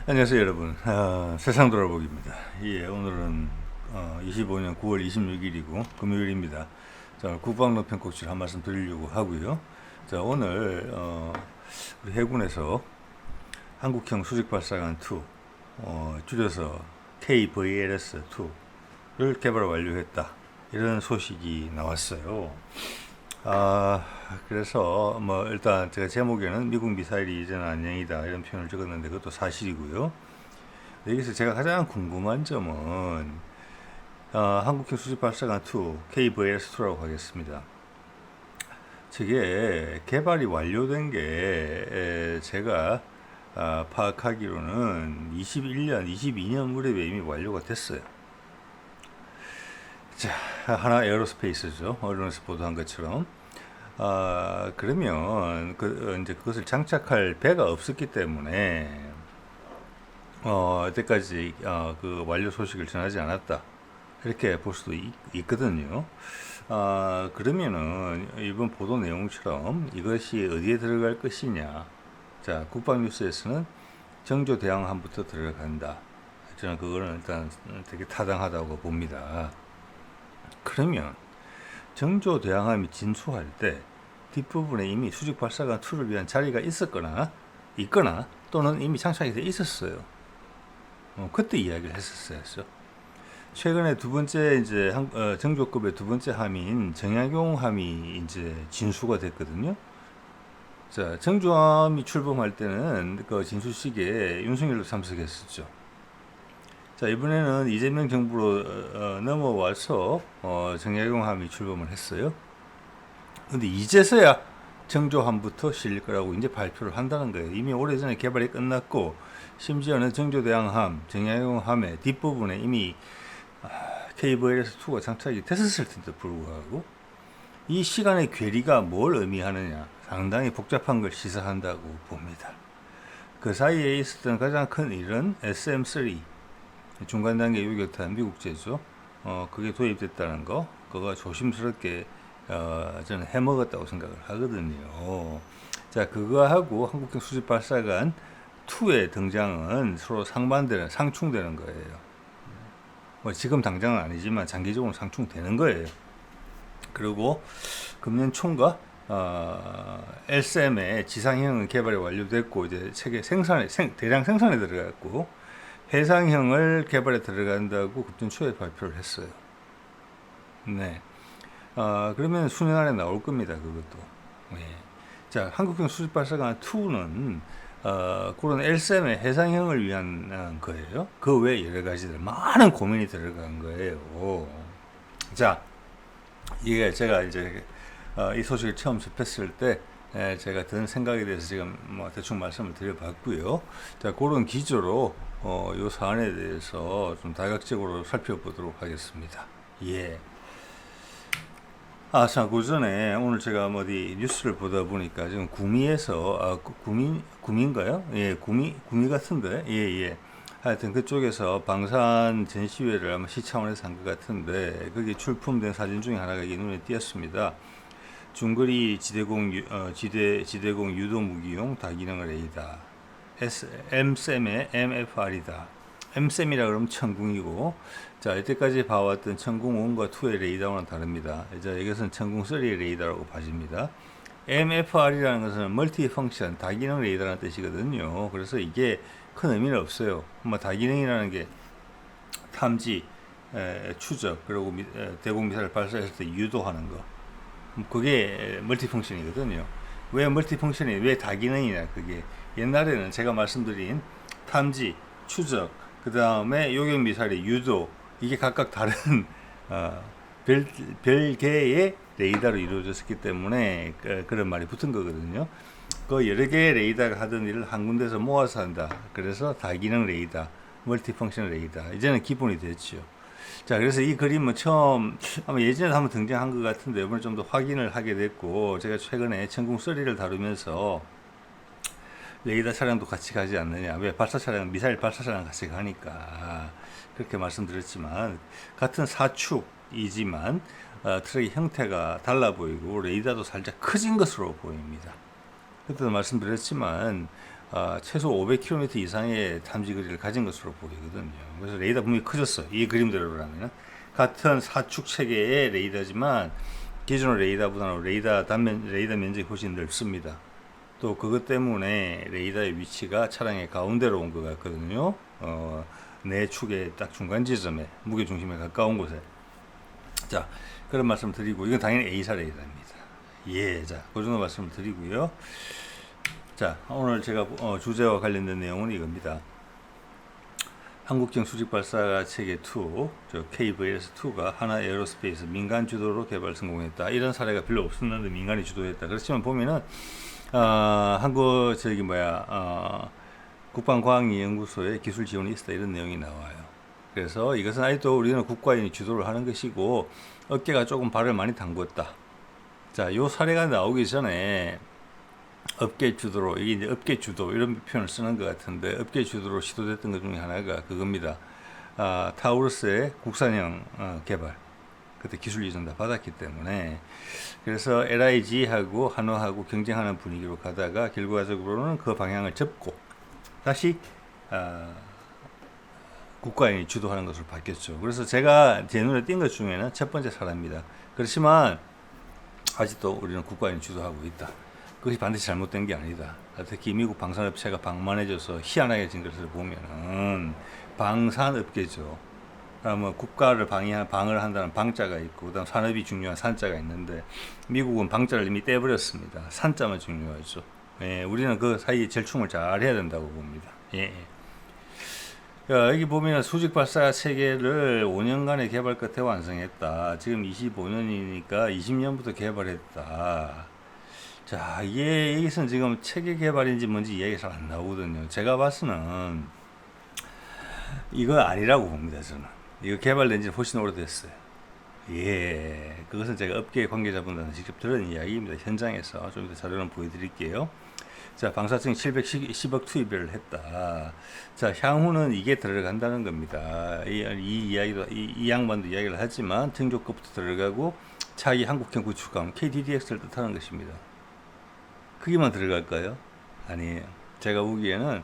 안녕하세요 여러분. 세상 돌아보기입니다. 예, 오늘은 25년 9월 26일이고 금요일입니다. 자, 국방론 편곡실 한 말씀 드리려고 하고요. 자, 오늘 우리 해군에서 한국형 수직발사관 2, 줄여서 KVLS2를 개발 완료했다, 이런 소식이 나왔어요. 그래서 뭐 일단 제가 제목에는 미국 미사일이 이제는 안녕이다, 이런 표현을 적었는데 그것도 사실이고요. 여기서 제가 가장 궁금한 점은 한국형 수직발사관 2, KVLS2라고 하겠습니다. 저게 개발이 완료된 게 제가 파악하기로는 21년, 22년 무렵에 이미 완료가 됐어요. 자, 하나 에어로스페이스죠. 언론에서 보도한 것처럼. 그러면 이제 그것을 장착할 배가 없었기 때문에 이때까지 그 완료 소식을 전하지 않았다, 이렇게 볼 수도 있거든요. 그러면은 이번 보도 내용처럼 이것이 어디에 들어갈 것이냐. 자, 국방뉴스에서는 정조대왕함부터 들어간다. 저는 그거는 일단 되게 타당하다고 봅니다. 그러면 정조대왕함이 진수할 때 뒷부분에 이미 수직발사관 2를 위한 자리가 있거나 또는 이미 장착이 돼 있었어요. 그때 이야기를 했었어요. 최근에 두 번째 이제 정조급의 두 번째 함인 정약용함이 이제 진수가 됐거든요. 자, 정조함이 출범할 때는 그 진수식에 윤석열도 참석했었죠. 자, 이번에는 이재명 정부로 넘어와서 정약용함이 출범을 했어요. 근데 이제서야 정조함부터 실릴 거라고 이제 발표를 한다는 거예요. 이미 오래전에 개발이 끝났고, 심지어는 정조대왕함, 정약용함의 뒷부분에 이미 KVLS2가 장착이 됐었을 텐데 불구하고 이 시간의 괴리가 뭘 의미하느냐, 상당히 복잡한 걸 시사한다고 봅니다. 그 사이에 있었던 가장 큰 일은 SM3, 중간 단계 유격탄 미국제죠. 그게 도입됐다는 거, 그거 조심스럽게 저는 해먹었다고 생각을 하거든요. 자, 그거하고 한국형 수직발사관 2의 등장은 서로 상충되는 거예요. 뭐 지금 당장은 아니지만 장기적으로 상충되는 거예요. 그리고 금년 총과 LSM의 지상형 개발이 완료됐고 이제 세계 대량 생산에 들어갔고, 해상형을 개발에 들어간다고 급전 초에 발표를 했어요. 네. 그러면 수년 안에 나올 겁니다, 그것도. 예. 자, 한국형 수직발사관 2는 그런 LSM의 해상형을 위한 거예요. 그 외에 여러 가지들 많은 고민이 들어간 거예요. 자, 이게 제가 이제 이 소식을 처음 접했을 때 제가 든 생각에 대해서 지금 뭐 대충 말씀을 드려봤고요. 자, 그런 기조로 이 사안에 대해서 좀 다각적으로 살펴보도록 하겠습니다. 예. 자, 그 전에 오늘 제가 어디 뉴스를 보다 보니까 지금 구미에서 구미인가요? 예, 구미 같은데, 예. 하여튼 그쪽에서 방산 전시회를 아마 시차원에서 한 것 같은데, 거기 출품된 사진 중에 하나가 이게 눈에 띄었습니다. 중거리 지대공 유도 무기용 다기능 레이더 M셈의 MFR이다. M셈이라 그러면 천궁이고, 자, 이때까지 봐왔던 천궁 1과 2의 레이더와는 다릅니다. 이제 이것은 천궁 3의 레이더라고 봐집니다. MFR이라는 것은 멀티 펑션 다기능 레이더라는 뜻이거든요. 그래서 이게 큰 의미는 없어요. 다기능이라는 게 탐지, 추적, 그리고 대공 미사일 발사했을 때 유도하는 거, 그게 멀티 펑션이거든요. 왜 멀티 펑션이 왜 다기능이냐, 그게 옛날에는 제가 말씀드린 탐지, 추적, 그 다음에 요격 미사일의 유도, 이게 각각 다른 별개의 레이더로 이루어졌기 때문에 그런 말이 붙은 거거든요. 그 여러 개의 레이더가 하던 일을 한 군데서 모아서 한다. 그래서 다기능 레이더, 멀티펑션 레이더, 이제는 기본이 됐죠. 자, 그래서 이 그림은 처음 아마 예전에 한번 등장한 것 같은데 이번에 좀 더 확인을 하게 됐고, 제가 최근에 천궁3를 다루면서 레이더 차량도 같이 가지 않느냐, 왜 발사 차량, 미사일 발사 차량 같이 가니까 그렇게 말씀드렸지만, 같은 사축이지만 트럭의 형태가 달라 보이고 레이더도 살짝 커진 것으로 보입니다. 그때도 말씀드렸지만 최소 500km 이상의 탐지 거리를 가진 것으로 보이거든요. 그래서 레이더 분명히 커졌어요. 이 그림대로라면 같은 사축 체계의 레이더지만 기존의 레이더보다는 레이더 면적이 훨씬 넓습니다. 또 그것 때문에 레이더의 위치가 차량의 가운데로 온 것 같거든요. 내 축의 딱 중간 지점에 무게 중심에 가까운 곳에. 자, 그런 말씀 드리고 이건 당연히 A사 레이더입니다. 예, 자, 그 정도 말씀을 드리고요. 자, 오늘 제가 주제와 관련된 내용은 이겁니다. 한국형 수직 발사 체계 2, KVS2가 하나 에어로스페이스 민간 주도로 개발 성공했다. 이런 사례가 별로 없었는데 민간이 주도했다. 그렇지만 보면은 한국 국방과학연구소에 기술 지원이 있었다 이런 내용이 나와요. 그래서 이것은 아직도 우리는 국가인이 주도를 하는 것이고 업계가 조금 발을 많이 담궜다. 자, 요 사례가 나오기 전에 업계 주도로, 이게 이제 업계 주도 이런 표현을 쓰는 것 같은데 업계 주도로 시도됐던 것 중에 하나가 그겁니다. 타우루스의 국산형 개발, 그때 기술 이전 다 받았기 때문에. 그래서 LIG하고 한화하고 경쟁하는 분위기로 가다가 결과적으로는 그 방향을 접고 다시 국가인이 주도하는 것으로 바뀌었죠. 그래서 제가 제 눈에 띈 것 중에는 첫 번째 사례입니다. 그렇지만 아직도 우리는 국가인이 주도하고 있다. 그것이 반드시 잘못된 게 아니다. 특히 미국 방산업체가 방만해져서 희한하게 것을 보면은 방산업계죠. 뭐 국가를 방을 한다는 방자가 있고, 그다음 산업이 중요한 산자가 있는데 미국은 방자를 이미 떼버렸습니다. 산자만 중요하죠. 예, 우리는 그 사이에 절충을 잘 해야 된다고 봅니다. 예. 여기 보면 수직 발사 체계를 5년간의 개발 끝에 완성했다. 지금 25년이니까 20년부터 개발했다. 자, 이게 여기서는 지금 체계 개발인지 뭔지 이야기가 잘 안 나오거든요. 제가 봐서는 이거 아니라고 봅니다. 저는 이거 개발된 지 훨씬 오래됐어요. 예, 그것은 제가 업계 관계자분들한테 직접 들은 이야기입니다. 현장에서 좀 이따 자료는 보여드릴게요. 자, 방사청 710억 투입을 했다. 자, 향후는 이게 들어간다는 겁니다. 이 이야기도, 이 양반도 이야기를 하지만 등조급부터 들어가고 차기 한국형 구축함 KDDX를 뜻하는 것입니다. 크기만 들어갈까요? 아니에요. 제가 보기에는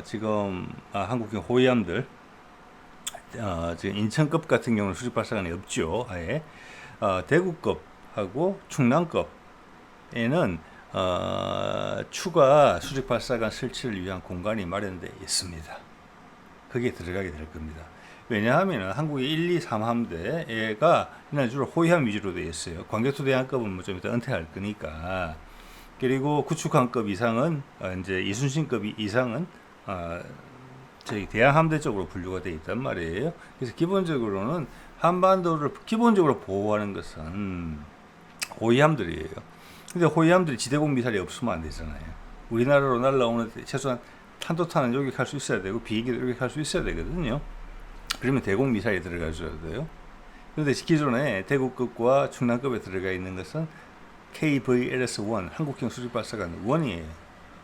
지금 한국형 호위함들 지금 인천급 같은 경우는 수직 발사관이 없죠. 아예 대구급하고 충남급에는 추가 수직 발사관 설치를 위한 공간이 마련되어 있습니다. 그게 들어가게 될 겁니다. 왜냐하면 한국의 1, 2, 3함대가 이날 주로 호위함 위주로 되어 있어요. 광개토대왕급은 뭐 좀 이따 은퇴할 거니까. 그리고 구축함급 이상은 이제 이순신급 이상은 저희 대양함대 쪽으로 분류가 되어 있단 말이에요. 그래서 기본적으로는 한반도를 기본적으로 보호하는 것은 호위함들이에요. 근데 호위함들이 지대공 미사일이 없으면 안 되잖아요. 우리나라로 날라오는 최소한 탄도탄은 요격할 수 있어야 되고 비행기도 요격할 수 있어야 되거든요. 그러면 대공 미사일이 들어가 줘야 돼요. 그런데 기존에 대구급과 충남급에 들어가 있는 것은 KVLS-1 한국형 수직 발사관 1이에요.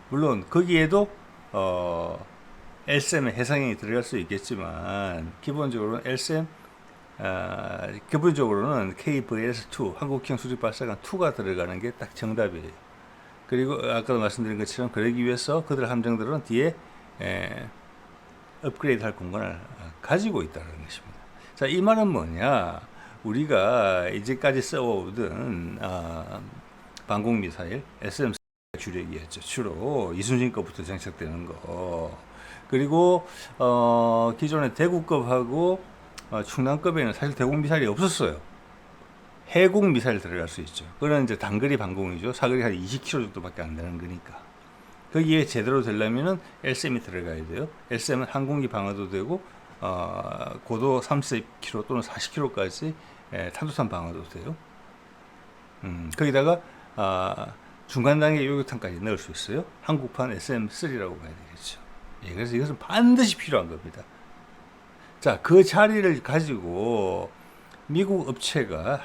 물론 거기에도 LSM의 해상형이 들어갈 수 있겠지만 기본적으로는 기본적으로는 KVS-2 한국형 수직 발사관 2가 들어가는 게 딱 정답이에요. 그리고 아까도 말씀드린 것처럼 그러기 위해서 그들 함정들은 뒤에 업그레이드 할 공간을 가지고 있다는 것입니다. 자, 이 말은 뭐냐? 우리가 이제까지 써오던 방공미사일 SM 주력이었죠. 주로 이순신 거부터 장착되는 거. 그리고 기존의 대구급하고 충남급에는 사실 대공 미사일이 없었어요. 해공 미사일 들어갈 수 있죠. 그건 이제 단거리 방공이죠. 사거리 한 20km 정도밖에 안 되는 거니까. 거기에 제대로 되려면은 LSM이 들어가야 돼요. LSM은 항공기 방어도 되고 고도 30km 또는 40km까지 탄도탄 방어도 돼요. 거기다가 중간 단계 요격탄까지 넣을 수 있어요. 한국판 SM3라고 봐야 되겠죠. 예, 그래서 이것은 반드시 필요한 겁니다. 자, 그 자리를 가지고 미국 업체가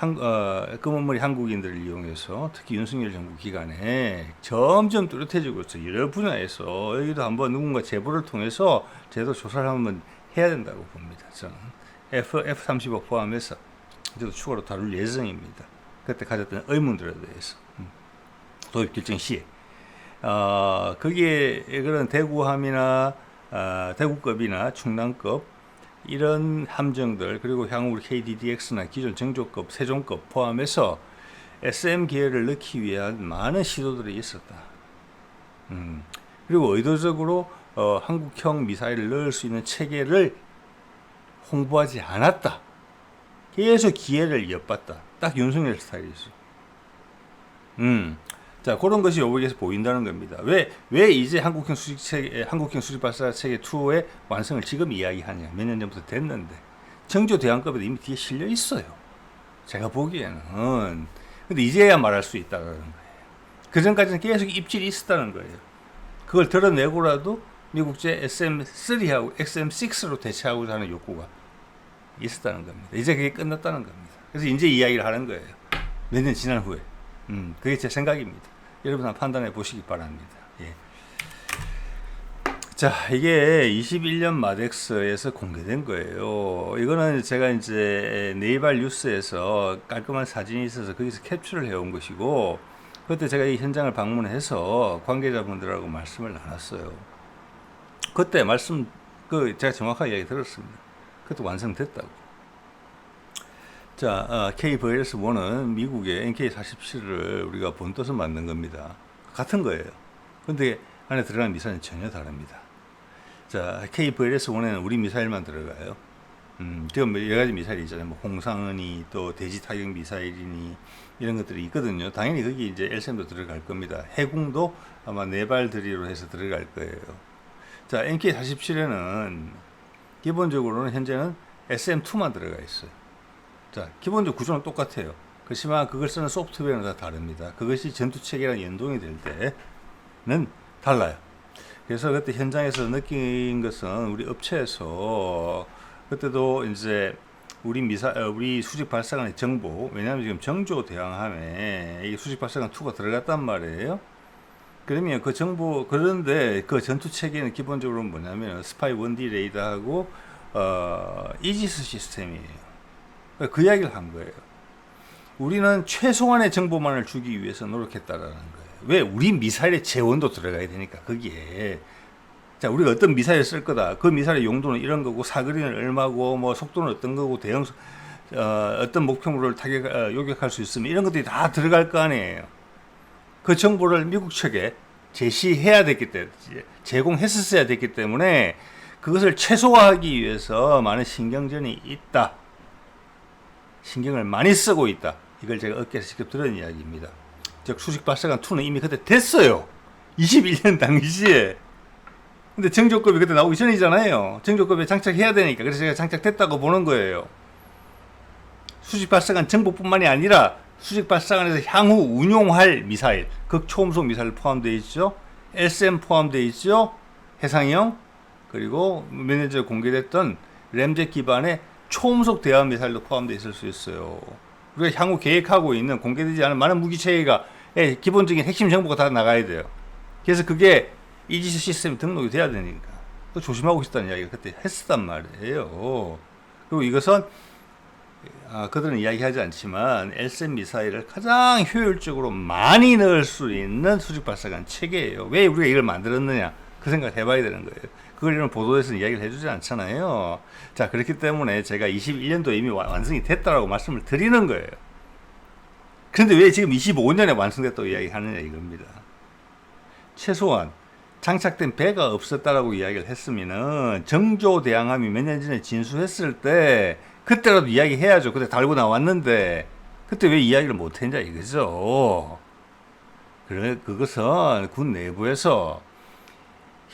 검은머리 한국인들을 이용해서 특히 윤석열 정부 기간에 점점 뚜렷해지고 있어요. 여러 분야에서 여기도 한번 누군가 제보를 통해서 제도 조사를 한번 해야 된다고 봅니다. 저는 F-35 포함해서 저도 추가로 다룰 예정입니다. 그때 가졌던 의문들에 대해서 도입 결정 시에. 거기에 그런 대구함이나 대구급이나 충남급 이런 함정들 그리고 향후 우리 KDDX나 기존 정조급, 세종급 포함해서 SM 기회를 넣기 위한 많은 시도들이 있었다. 그리고 의도적으로 한국형 미사일을 넣을 수 있는 체계를 홍보하지 않았다. 계속 기회를 엿봤다. 딱 윤석열 스타일이죠. 자, 그런 것이 여기에서 보인다는 겁니다. 왜 이제 한국형 수직 발사 체계 2의 완성을 지금 이야기하냐. 몇 년 전부터 됐는데. 정조 대왕급에도 이미 뒤에 실려 있어요. 제가 보기에는. 근데 이제야 말할 수 있다는 거예요. 그 전까지는 계속 입질이 있었다는 거예요. 그걸 드러내고라도 미국제 SM3하고 XM6로 대체하고자 하는 욕구가 있었다는 겁니다. 이제 그게 끝났다는 겁니다. 그래서 이제 이야기를 하는 거예요. 몇 년 지난 후에. 그게 제 생각입니다. 여러분 한번 판단해 보시기 바랍니다. 예. 자, 이게 21년 마덱스에서 공개된 거예요. 이거는 제가 이제 네이발 뉴스에서 깔끔한 사진이 있어서 거기서 캡처를 해온 것이고, 그때 제가 이 현장을 방문해서 관계자분들하고 말씀을 나눴어요. 그때 제가 정확하게 이야기 들었습니다. 그것도 완성됐다고. 자, KVLS-1은 미국의 NK-47을 우리가 본떠서 만든 겁니다. 같은 거예요. 근데 안에 들어가는 미사일은 전혀 다릅니다. 자, KVLS-1에는 우리 미사일만 들어가요. 지금 여러 가지 미사일이 있잖아요. 뭐 홍상은이 또 대지 타격 미사일이니 이런 것들이 있거든요. 당연히 거기 이제 LSM도 들어갈 겁니다. 해군도 아마 네발들이로 해서 들어갈 거예요. 자, NK-47에는 기본적으로는 현재는 SM2만 들어가 있어요. 자, 기본적 구조는 똑같아요. 그렇지만 그걸 쓰는 소프트웨어는 다 다릅니다. 그것이 전투체계랑 연동이 될 때는 달라요. 그래서 그때 현장에서 느낀 것은 우리 업체에서 그때도 이제 우리 수직 발사관의 정보, 왜냐하면 지금 정조 대왕함에 이 수직 발사관 2가 들어갔단 말이에요. 그러면 그 정보, 그런데 그 전투 체계는 기본적으로 뭐냐면 스파이 1D 레이더하고 이지스 시스템이에요. 그 이야기를 한 거예요. 우리는 최소한의 정보만을 주기 위해서 노력했다라는 거예요. 왜? 우리 미사일의 재원도 들어가야 되니까 거기에. 자, 우리가 어떤 미사일을 쓸 거다. 그 미사일의 용도는 이런 거고, 사거리는 얼마고, 뭐 속도는 어떤 거고, 어떤 목표물을 요격할 수 있으면 이런 것들이 다 들어갈 거 아니에요. 그 정보를 미국 측에 제시해야 됐기 때문에, 제공했었어야 됐기 때문에 그것을 최소화하기 위해서 많은 신경전이 있다. 신경을 많이 쓰고 있다. 이걸 제가 업계에서 직접 들은 이야기입니다. 즉 수직 발사관 2는 이미 그때 됐어요. 21년 당시에. 근데 정조급이 그때 나오기 전이잖아요. 정조급에 장착해야 되니까. 그래서 제가 장착됐다고 보는 거예요. 수직 발사관 정보뿐만이 아니라 수직 발사관에서 향후 운용할 미사일, 극초음속 미사일 포함되어 있죠. SM 포함되어 있죠. 해상형, 그리고 몇 년 전에 공개됐던 램젯 기반의 초음속 대함 미사일도 포함되어 있을 수 있어요. 우리가 향후 계획하고 있는 공개되지 않은 많은 무기 체계가 기본적인 핵심 정보가 다 나가야 돼요. 그래서 그게 이지스 시스템이 등록이 돼야 되니까 또 조심하고 싶다는 이야기를 그때 했었단 말이에요. 그리고 이것은 그들은 이야기하지 않지만 LSM 미사일을 가장 효율적으로 많이 넣을 수 있는 수직 발사관 체계예요. 왜 우리가 이걸 만들었느냐 그 생각을 해봐야 되는 거예요. 그걸 이런 보도에서는 이야기를 해주지 않잖아요. 자, 그렇기 때문에 제가 21년도에 이미 완성이 됐다라고 말씀을 드리는 거예요. 그런데 왜 지금 25년에 완성됐다고 이야기하느냐 이겁니다. 최소한 장착된 배가 없었다라고 이야기를 했으면은 정조 대왕함이 몇 년 전에 진수했을 때 그때라도 이야기해야죠. 그때 달고 나왔는데 그때 왜 이야기를 못했냐 이거죠. 그것은 군 내부에서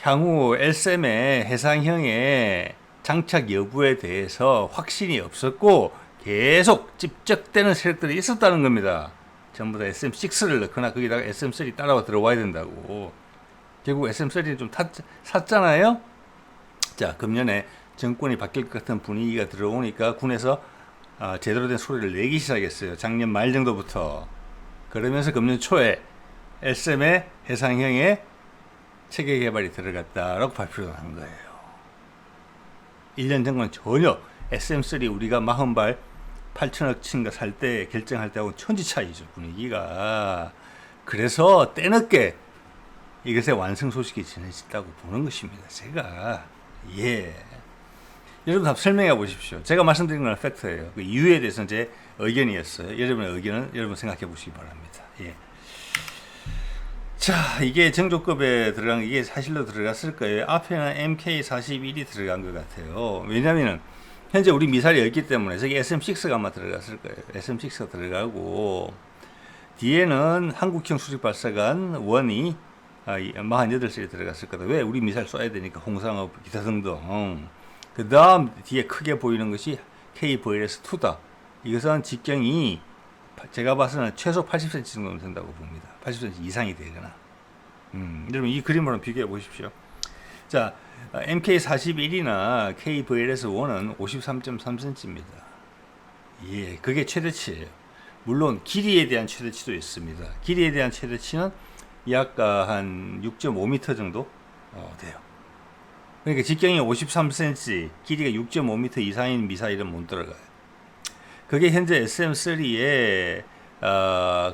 향후 LSM의 해상형의 장착 여부에 대해서 확신이 없었고 계속 찝적대는 세력들이 있었다는 겁니다. 전부 다 SM6를 넣거나 거기다가 SM3 따라와 들어와야 된다고. 결국 SM3는 좀 샀잖아요. 자, 금년에 정권이 바뀔 것 같은 분위기가 들어오니까 군에서 제대로 된 소리를 내기 시작했어요. 작년 말 정도부터. 그러면서 금년 초에 LSM의 해상형의 체계 개발이 들어갔다라고 발표를 한 거예요. 1년 전과는 전혀 SM3 우리가 40발 8천억치인가 살 때 결정할 때하고 천지 차이죠, 분위기가. 그래서 때늦게 이것의 완성 소식이 전해졌다고 보는 것입니다. 제가 예. 여러분 한번 설명해 보십시오. 제가 말씀드린 건 팩트예요. 그 이유에 대해서는 제 의견이었어요. 여러분의 의견은 여러분 생각해 보시기 바랍니다. 예. 자, 이게 정조급에 들어간 이게 사실로 들어갔을 거예요. 앞에는 MK41이 들어간 것 같아요. 왜냐면은 현재 우리 미사일이 없기 때문에 저기 SM6가 아마 들어갔을 거예요. SM6가 들어가고 뒤에는 한국형 수직발사관 1이 48셀이 들어갔을 거다. 왜? 우리 미사일 쏴야 되니까 홍상업 기타 등등. 그 다음 뒤에 크게 보이는 것이 KVLS2다. 이것은 직경이 제가 봐서는 최소 80cm 정도는 된다고 봅니다. 80cm 이상이 되거나. 여러분 이 그림으로 비교해 보십시오. 자, MK41이나 KVLS1은 53.3cm입니다. 예, 그게 최대치예요. 물론 길이에 대한 최대치도 있습니다. 길이에 대한 최대치는 약 한 6.5m 정도 돼요. 그러니까 직경이 53cm, 길이가 6.5m 이상인 미사일은 못 들어가요. 그게 현재 SM3의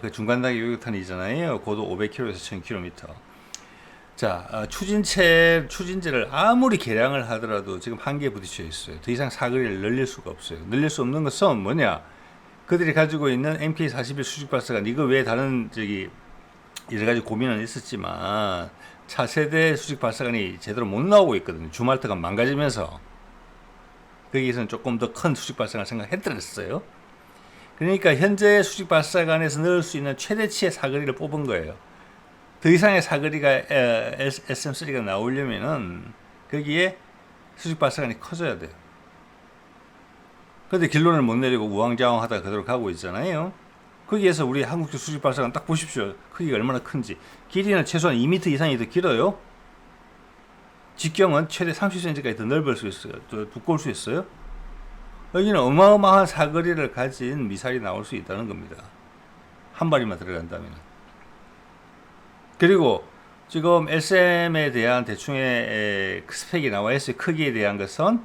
그 중간단계 요격탄이잖아요. 고도 500km에서 1000km. 자, 추진제를 아무리 개량을 하더라도 지금 한계에 부딪혀 있어요. 더 이상 사거리를 늘릴 수가 없어요. 늘릴 수 없는 것은 뭐냐? 그들이 가지고 있는 MK41 수직발사관, 이거 외에 다른 여러 가지 고민은 있었지만 차세대 수직발사관이 제대로 못 나오고 있거든요. 주말트가 망가지면서 거기에서는 조금 더 큰 수직발사관을 생각했더랬어요. 그러니까 현재 수직발사관에서 넣을 수 있는 최대치의 사거리를 뽑은 거예요. 더 이상의 사거리가 SM3가 나오려면은 거기에 수직발사관이 커져야 돼요. 그런데 결론을 못 내리고 우왕좌왕하다가 그대로 가고 있잖아요. 거기에서 우리 한국형 수직발사관 딱 보십시오. 크기가 얼마나 큰지. 길이는 최소한 2m 이상이 더 길어요. 직경은 최대 30cm까지 더 넓을 수 있어요. 더 두꺼울 수 있어요. 여기는 어마어마한 사거리를 가진 미사일이 나올 수 있다는 겁니다. 한 발이만 들어간다면. 그리고 지금 SM에 대한 대충의 스펙이 나와 있어요. 크기에 대한 것은.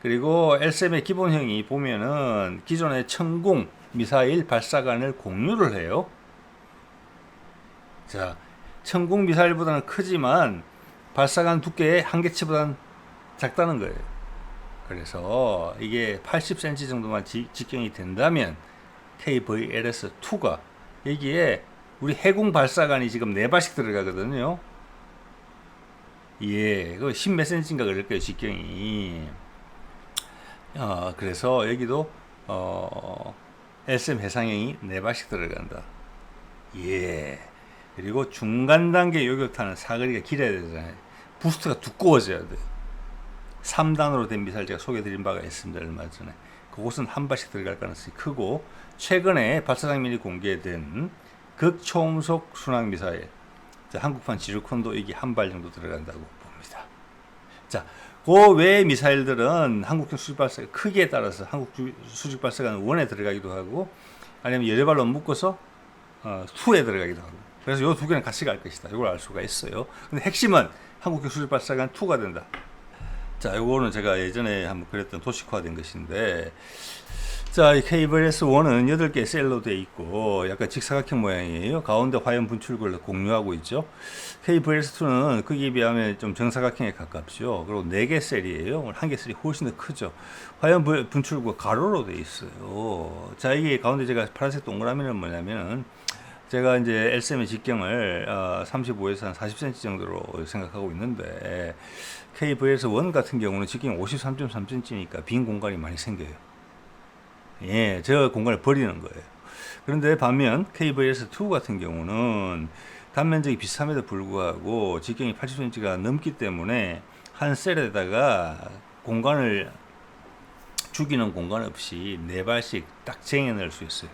그리고 SM의 기본형이 보면은 기존의 천궁 미사일 발사관을 공유를 해요. 자, 천궁 미사일보다는 크지만 발사관 두께의 한계치보다는 작다는 거예요. 그래서 이게 80cm 정도만 직경이 된다면 KVLS2가 여기에 우리 해군 발사관이 지금 4발씩 들어가거든요. 예, 그 10몇 cm인가 그럴 거예요, 직경이. 그래서 여기도 SM 해상형이 4발씩 들어간다. 예. 그리고 중간 단계 요격탄은 사거리가 길어야 되잖아요. 부스트가 두꺼워져야 돼요. 3단으로 된 미사일 제가 소개해드린 바가 있습니다. 얼마 전에. 그곳은 한 발씩 들어갈 가능성이 크고, 최근에 발사 장면이 공개된 극초음속 순항 미사일, 한국판 지르콘도 여기 한 발 정도 들어간다고 봅니다. 자, 그 외의 미사일들은 한국형 수직발사 크기에 따라서 한국 수직발사관 1에 들어가기도 하고, 아니면 여러 발로 묶어서 2에 들어가기도 하고. 그래서 이 두 개는 같이 갈 것이다. 이걸 알 수가 있어요. 근데 핵심은 한국형 수직발사관 2가 된다. 자, 이거는 제가 예전에 한번 그랬던 도식화된 것인데, 자, 이 KVLS1은 8개의 셀로 되어 있고 약간 직사각형 모양이에요. 가운데 화염 분출구를 공유하고 있죠. KVLS2는 크기에 비하면 좀 정사각형에 가깝죠. 그리고 4개 셀이에요. 1개 셀이 훨씬 더 크죠. 화염 분출구가 가로로 되어 있어요. 자, 이게 가운데 제가 파란색 동그라미는 뭐냐면은 제가 이제 LSM의 직경을 35에서 한 40cm 정도로 생각하고 있는데, KVLS1 같은 경우는 직경이 53.3cm니까 빈 공간이 많이 생겨요. 예, 저 공간을 버리는 거예요. 그런데 반면 KVLS2 같은 경우는 단면적이 비슷함에도 불구하고 직경이 80cm가 넘기 때문에 한 셀에다가 공간을 죽이는 공간 없이 4발씩 딱 쟁여 넣을 수 있어요.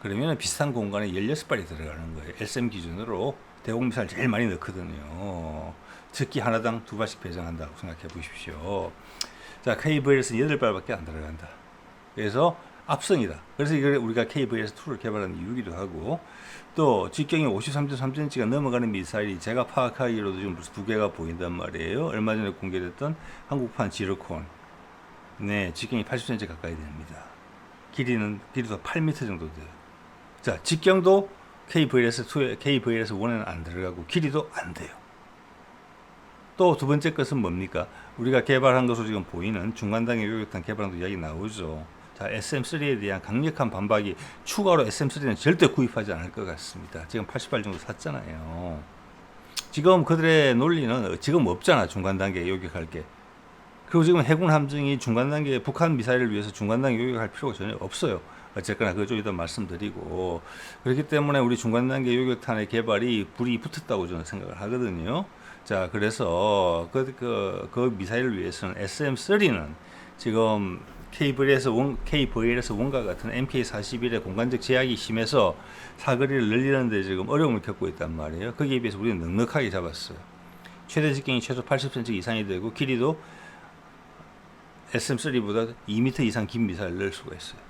그러면 비슷한 공간에 16발이 들어가는 거예요. SM 기준으로 대공미사일 제일 많이 넣거든요. 특히 하나당 2발씩 배정한다고 생각해 보십시오. 자, KVLS는 8발밖에 안 들어간다. 그래서 압승이다. 그래서 이걸 우리가 KVLS2를 개발한 이유기도 하고, 또 직경이 53.3cm가 넘어가는 미사일이 제가 파악하기로도 지금 벌써 2개가 보인단 말이에요. 얼마 전에 공개됐던 한국판 지르콘. 네, 직경이 80cm 가까이 됩니다. 길이도 8m 정도 돼요. 자, 직경도 KVLS1에는 안 들어가고 길이도 안 돼요. 또 두 번째 것은 뭡니까? 우리가 개발한 것으로 지금 보이는 중간단계 요격탄 개발한 것 이야기 나오죠. 자, SM3에 대한 강력한 반박이 추가로 SM3는 절대 구입하지 않을 것 같습니다. 지금 80발 정도 샀잖아요. 지금 그들의 논리는 지금 없잖아. 중간단계 요격할 게. 그리고 지금 해군 함정이 중간단계 북한 미사일을 위해서 중간단계 요격할 필요가 전혀 없어요. 어쨌거나 그거 좀 이따 말씀드리고, 그렇기 때문에 우리 중간단계 요격탄의 개발이 불이 붙었다고 저는 생각을 하거든요. 자, 그래서 그 미사일을 위해서는 SM3는 지금 KVLS1과 같은 MK41의 공간적 제약이 심해서 사거리를 늘리는데 지금 어려움을 겪고 있단 말이에요. 거기에 비해서 우리는 넉넉하게 잡았어요. 최대 직경이 최소 80cm 이상이 되고 길이도 SM3보다 2m 이상 긴 미사일을 넣을 수가 있어요.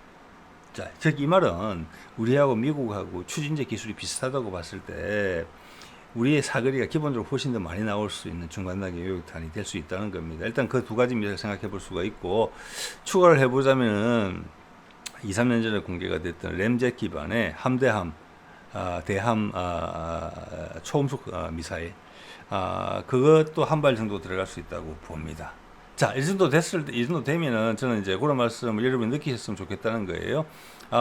자, 즉 이 말은 우리하고 미국하고 추진제 기술이 비슷하다고 봤을 때 우리의 사거리가 기본적으로 훨씬 더 많이 나올 수 있는 중간단계 요격탄이 될 수 있다는 겁니다. 일단 그 두 가지 미사일 생각해 볼 수가 있고, 추가를 해보자면 2, 3년 전에 공개가 됐던 램젯 기반의 함대함, 대함 초음속 미사일, 그것도 한 발 정도 들어갈 수 있다고 봅니다. 자, 이 정도 되면은 저는 이제 그런 말씀을 여러분이 느끼셨으면 좋겠다는 거예요.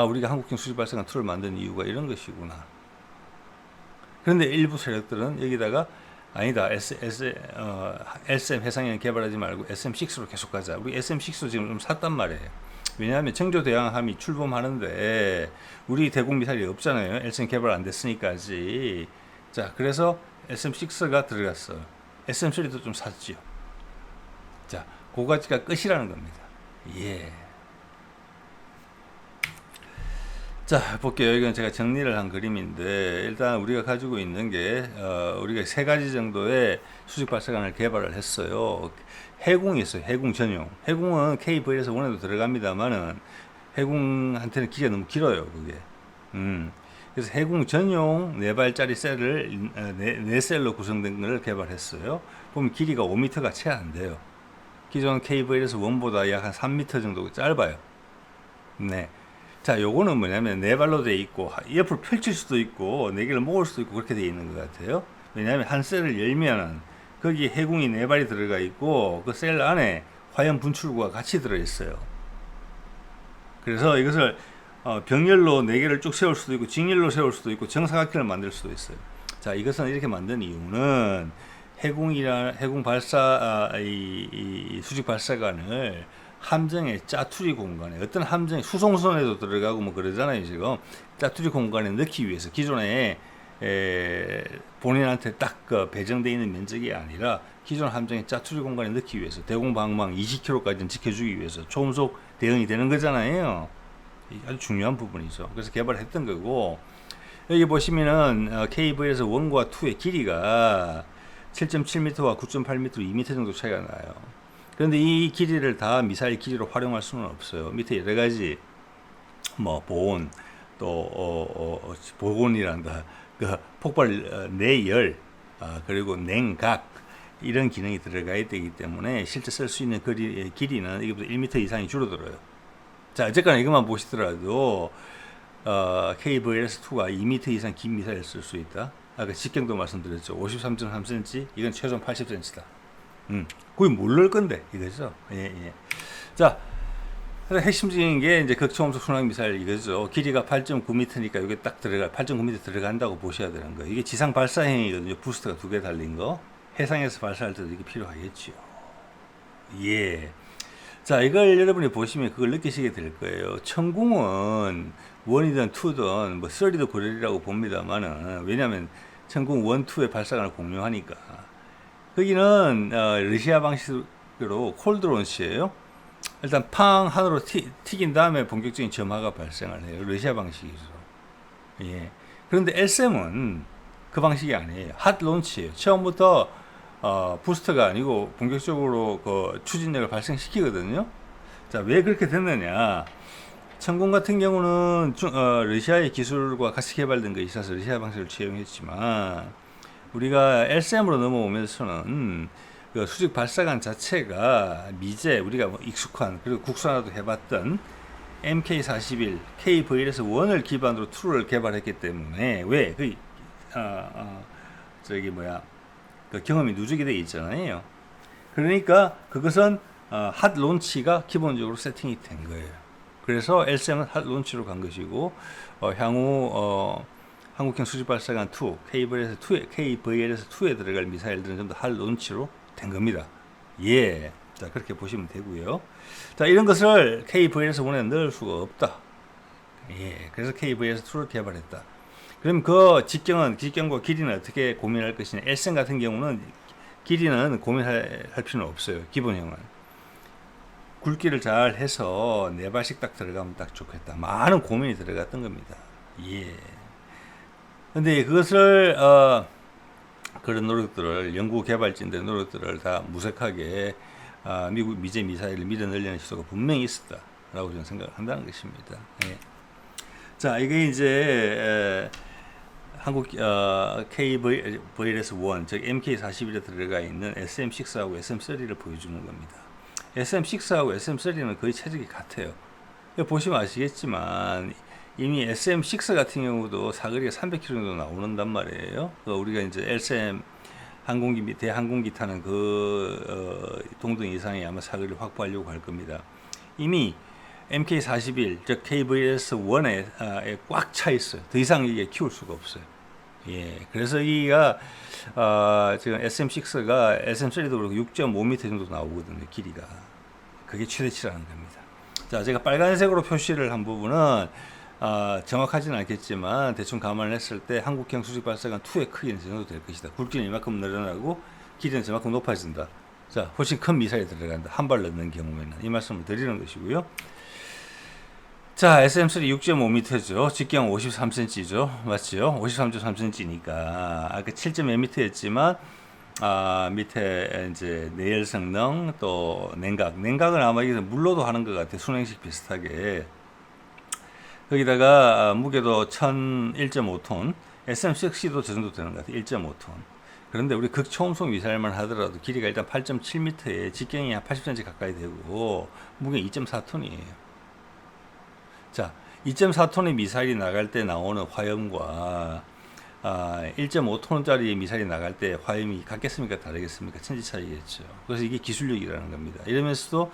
우리가 한국형 수직 발사관 2를 만든 이유가 이런 것이구나. 그런데 일부 세력들은 여기다가 아니다, SM 해상형 개발하지 말고 SM6로 계속 가자. 우리 SM6 지금 좀 샀단 말이에요. 왜냐하면 정조대왕함이 출범하는데 우리 대공 미사일이 없잖아요. SM 개발 안 됐으니까지. 자, 그래서 SM6가 들어갔어요. SM3도 좀 샀지요. 자, 그 가지가 끝이라는 겁니다. 예. 자, 볼게요. 이건 제가 정리를 한 그림인데, 일단 우리가 가지고 있는 게, 우리가 세 가지 정도의 수직 발사관을 개발을 했어요. 해궁이 있어요. 해궁 전용. 해궁은 KVLS1에도 들어갑니다만은, 해궁한테는 기가 너무 길어요, 그게. 그래서 해궁 전용 4발짜리 셀을, 4셀로 구성된 걸 개발했어요. 보면 길이가 5m가 채 안 돼요. 기존 KVLS1보다 약 한 3m 정도 짧아요. 네. 자, 요거는 뭐냐면 4발로 돼 있고 옆으로 펼칠 수도 있고 4개를 모을 수도 있고 그렇게 돼 있는 것 같아요. 왜냐하면 한 셀을 열면은 거기 해궁이 4발이 들어가 있고 그 셀 안에 화염 분출구가 같이 들어 있어요. 그래서 이것을 병렬로 4개를 쭉 세울 수도 있고 직렬로 세울 수도 있고 정사각형을 만들 수도 있어요. 자, 이것은 이렇게 만든 이유는 해궁 발사 이 수직 발사관을 함정의 짜투리 공간에, 어떤 함정의 수송선에도 들어가고 뭐 그러잖아요. 지금 짜투리 공간에 넣기 위해서 기존에 본인한테 딱 배정되어 있는 면적이 아니라 기존 함정의 짜투리 공간에 넣기 위해서 대공방망 20km까지는 지켜주기 위해서 초음속 대응이 되는 거잖아요. 아주 중요한 부분이죠. 그래서 개발했던 거고, 여기 보시면은 KVLS1과 2의 길이가 7.7m와 9.8m, 2m 정도 차이가 나요. 그런데 이 길이를 다 미사일 길이로 활용할 수는 없어요. 밑에 여러 가지 보온, 또 보온이란다, 그 폭발 내열, 그리고 냉각 이런 기능이 들어가야 되기 때문에 실제 쓸 수 있는 길이는 이것보다 1m 이상이 줄어들어요. 자, 어쨌거나 이것만 보시더라도 KVLS2가 2m 이상 긴 미사일을 쓸 수 있다. 아까 직경도 말씀드렸죠. 53.3cm, 이건 최소 80cm다. 거의 뭘 넣을 건데, 이거죠. 예. 자, 핵심적인 게 이제 극초음속 순항 미사일 이거죠. 길이가 8.9m니까 이게 딱 8.9m 들어간다고 보셔야 되는 거예요. 이게 지상 발사형이거든요. 부스터가 2개 달린 거. 해상에서 발사할 때도 이게 필요하겠죠. 예. 자, 이걸 여러분이 보시면 그걸 느끼시게 될 거예요. 천궁은 1이든 2든 뭐 3도 고려리라고 봅니다만은, 왜냐면 천궁 1, 2의 발사관을 공유하니까. 거기는 러시아 방식으로 콜드론치예요. 일단 팡 하늘로 튀긴 다음에 본격적인 점화가 발생을 해요. 러시아 방식이죠. 예. 그런데 LSM은 그 방식이 아니에요. 핫 론치예요. 처음부터 부스터가 아니고 본격적으로 그 추진력을 발생시키거든요. 자, 왜 그렇게 됐느냐? 천궁 같은 경우는 러시아의 기술과 같이 개발된 것이 있어서 러시아 방식을 채용했지만, 우리가 LSM으로 넘어오면서는 그 수직 발사관 자체가 미제, 우리가 익숙한, 그리고 국산화도 해봤던 MK41, KVLS1을 기반으로 2를 개발했기 때문에 왜 그 경험이 누적이 되어 있잖아요. 그러니까 그것은 핫 론치가 기본적으로 세팅이 된 거예요. 그래서 LSM은 핫 론치로 간 것이고 향후 한국형 수직발사관 2, KVLS2에 들어갈 미사일들은 전부 다 핫 론치로 된 겁니다. 예. 자, 그렇게 보시면 되고요. 자, 이런 것을 KVLS1에 넣을 수가 없다. 예. 그래서 KVLS2를 개발했다. 그럼 그 직경과 길이는 어떻게 고민할 것이냐. LSM 같은 경우는 길이는 고민할 필요는 없어요. 기본형은. 굵기를 잘 해서 4발씩 딱 들어가면 딱 좋겠다. 많은 고민이 들어갔던 겁니다. 예. 근데 그것을, 그런 노력들을, 연구 개발진들의 노력들을 다 무색하게, 미국 미제 미사일을 밀어넣으려는 시도가 분명히 있었다라고 저는 생각을 한다는 것입니다. 예. 자, 이게 이제, 한국 KVLS1, 즉 MK41에 들어가 있는 SM6하고 SM3를 보여주는 겁니다. SM6하고 SM3는 거의 체적이 같아요. 보시면 아시겠지만 이미 SM6 같은 경우도 사거리가 300km 정도 나오는단 말이에요. 우리가 이제 LSM 항공기 대항공기 타는 동등 이상의 아마 사거리를 확보하려고 할 겁니다. 이미 MK41, 즉 KVLS1에 꽉 차 있어요. 더 이상 이게 키울 수가 없어요. 예, 그래서 이가 지금 SM6가 SM3도 그렇고 6.5m 정도 나오거든요. 길이가. 그게 최대치라는 겁니다. 자, 제가 빨간색으로 표시를 한 부분은 정확하지는 않겠지만 대충 감안을 했을 때 한국형 수직발사관 2의 크기는 이 정도 될 것이다. 굵기는 이만큼 늘어나고 길이는 이만큼 높아진다. 자, 훨씬 큰 미사일이 들어간다. 한 발 넣는 경우에는 이 말씀을 드리는 것이고요. 자, SM3 6.5m죠. 직경 53cm죠. 맞죠? 53.3cm니까 아까 7.2m였지만 밑에 이제 내열 성능 또 냉각은 아마 이게 물로도 하는 것 같아요. 순행식 비슷하게. 거기다가 무게도 1.5톤, SM6C도 저 정도 되는 것 같아요. 1.5톤. 그런데 우리 극초음속 미사일만 하더라도 길이가 일단 8.7m에 직경이 한 80cm 가까이 되고 무게 2.4톤이에요. 자, 2.4톤의 미사일이 나갈 때 나오는 화염과 1.5톤짜리 미사일이 나갈 때 화염이 같겠습니까? 다르겠습니까? 천지 차이겠죠. 그래서 이게 기술력이라는 겁니다. 이러면서도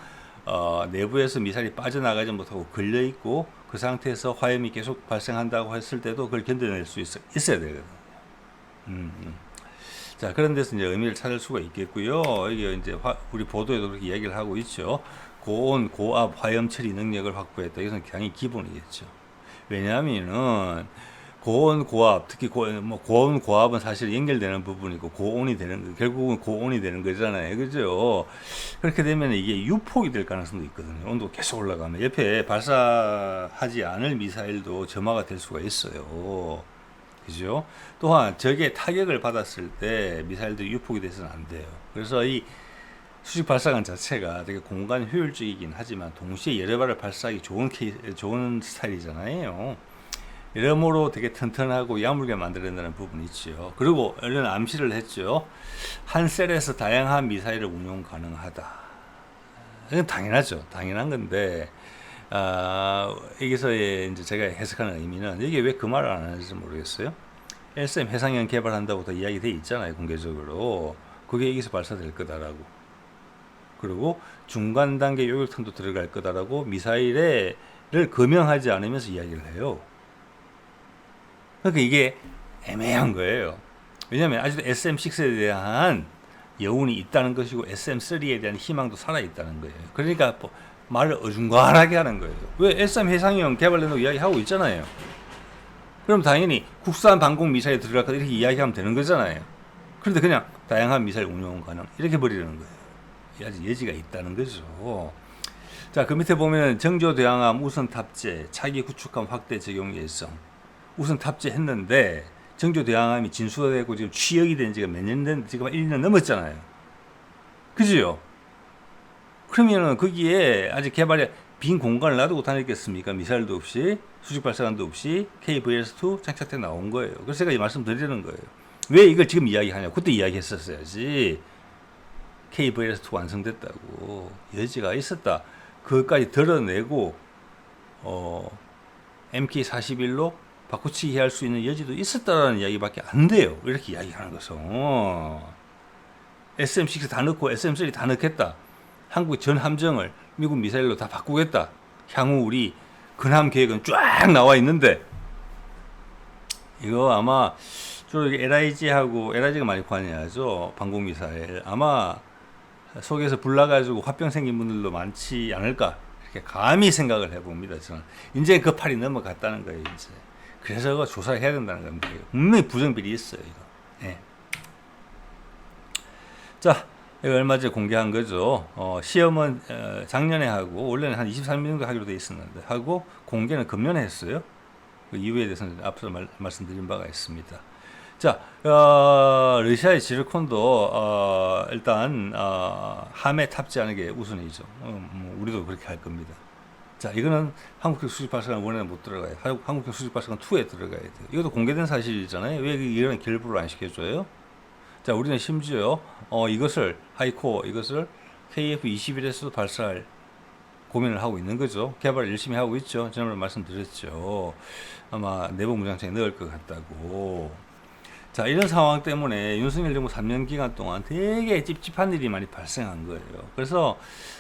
내부에서 미사일이 빠져나가지 못하고 걸려있고 그 상태에서 화염이 계속 발생한다고 했을 때도 그걸 견뎌낼 수 있어야 되거든요. 자, 그런 데서 이제 의미를 찾을 수가 있겠고요. 이게 이제 우리 보도에도 그렇게 이야기를 하고 있죠. 고온, 고압, 화염 처리 능력을 확보했다. 이것은 굉장히 기본이겠죠. 왜냐하면은 고온, 고압, 특히 고온, 고압은 사실 연결되는 부분이고 결국은 고온이 되는 거잖아요. 그죠? 그렇게 되면 이게 유폭이 될 가능성도 있거든요. 온도가 계속 올라가면 옆에 발사하지 않을 미사일도 점화가 될 수가 있어요. 그죠? 또한 적의 타격을 받았을 때 미사일들이 유폭이 돼서는 안 돼요. 그래서 이 수직 발사관 자체가 되게 공간 효율적이긴 하지만 동시에 여러 발을 발사하기 좋은 스타일이잖아요. 여러모로 되게 튼튼하고 야물게 만들어낸다는 부분이 있죠. 그리고 이런 암시를 했죠. 한 셀에서 다양한 미사일을 운용 가능하다. 이건 당연하죠. 당연한 건데 여기서 이제 제가 해석하는 의미는 이게 왜 그 말을 안 하는지 모르겠어요. LSM 해상형 개발한다고 다 이야기 돼 있잖아요. 공개적으로. 그게 여기서 발사될 거다라고. 그리고 중간 단계 요격탄도 들어갈 거다라고 미사일을 거명하지 않으면서 이야기를 해요. 그러니까 이게 애매한 거예요. 왜냐하면 아직도 SM6에 대한 여운이 있다는 것이고 SM3에 대한 희망도 살아있다는 거예요. 그러니까 말을 어중간하게 하는 거예요. 왜 SM 해상형 개발된다고 이야기하고 있잖아요. 그럼 당연히 국산 방공 미사일이 들어갈 거다 이렇게 이야기하면 되는 거잖아요. 그런데 그냥 다양한 미사일 운용 가능 이렇게 버리는 거예요. 아직 여지가 있다는 거죠. 자, 그 밑에 보면 정조 대항함 우선 탑재, 차기 구축함 확대 적용 예정. 우선 탑재했는데 정조 대항함이 진수되고 지금 취역이 된 지가 몇 년 된 지금 1년 넘었잖아요. 그지요? 그러면은 거기에 아직 개발에 빈 공간을 놔두고 다녔겠습니까? 미사일도 없이 수직 발사관도 없이 KVLS2 장착돼 나온 거예요. 그래서 제가 이 말씀 드리는 거예요. 왜 이걸 지금 이야기하냐? 그때 이야기했었어야지. KVLS2 완성됐다고 여지가 있었다. 그것까지 드러내고 MK41로 바꾸치기 할 수 있는 여지도 있었다라는 이야기밖에 안 돼요. 이렇게 이야기하는 것은. SM6 다 넣고 SM3 다 넣겠다. 한국 전 함정을 미국 미사일로 다 바꾸겠다. 향후 우리 근함 계획은 쫙 나와 있는데, 이거 아마 주로 LIG하고, LIG가 많이 관여하죠. 방공미사일. 아마 속에서 불나가지고 화병 생긴 분들도 많지 않을까. 이렇게 감히 생각을 해봅니다. 저는. 이제 그 팔이 넘어갔다는 거예요, 이제. 그래서 그거 조사를 해야 된다는 겁니다. 분명히 부정비리 있어요, 이거. 예. 자, 이거 얼마 전에 공개한 거죠. 시험은 작년에 하고, 원래는 한 23년 정도 하기로 돼 있었는데, 하고, 공개는 금년에 했어요. 그 이유에 대해서는 앞서 말씀드린 바가 있습니다. 자, 러시아의 지르콘도 일단 함에 탑재하는 게 우선이죠. 우리도 그렇게 할 겁니다. 자, 이거는 한국형 수직발사관 1에는 못 들어가요. 한국형 수직발사관 2에 들어가야 돼요. 이것도 공개된 사실이잖아요. 왜 이런 결부를 안 시켜줘요? 자, 우리는 심지어 이것을 하이코어, 이것을 KF-21에서도 발사할 고민을 하고 있는 거죠. 개발을 열심히 하고 있죠. 지난번에 말씀드렸죠. 아마 내부 무장창에 넣을 것 같다고. 자, 이런 상황 때문에 윤석열 정부 3년 기간 동안 되게 찝찝한 일이 많이 발생한 거예요. 그래서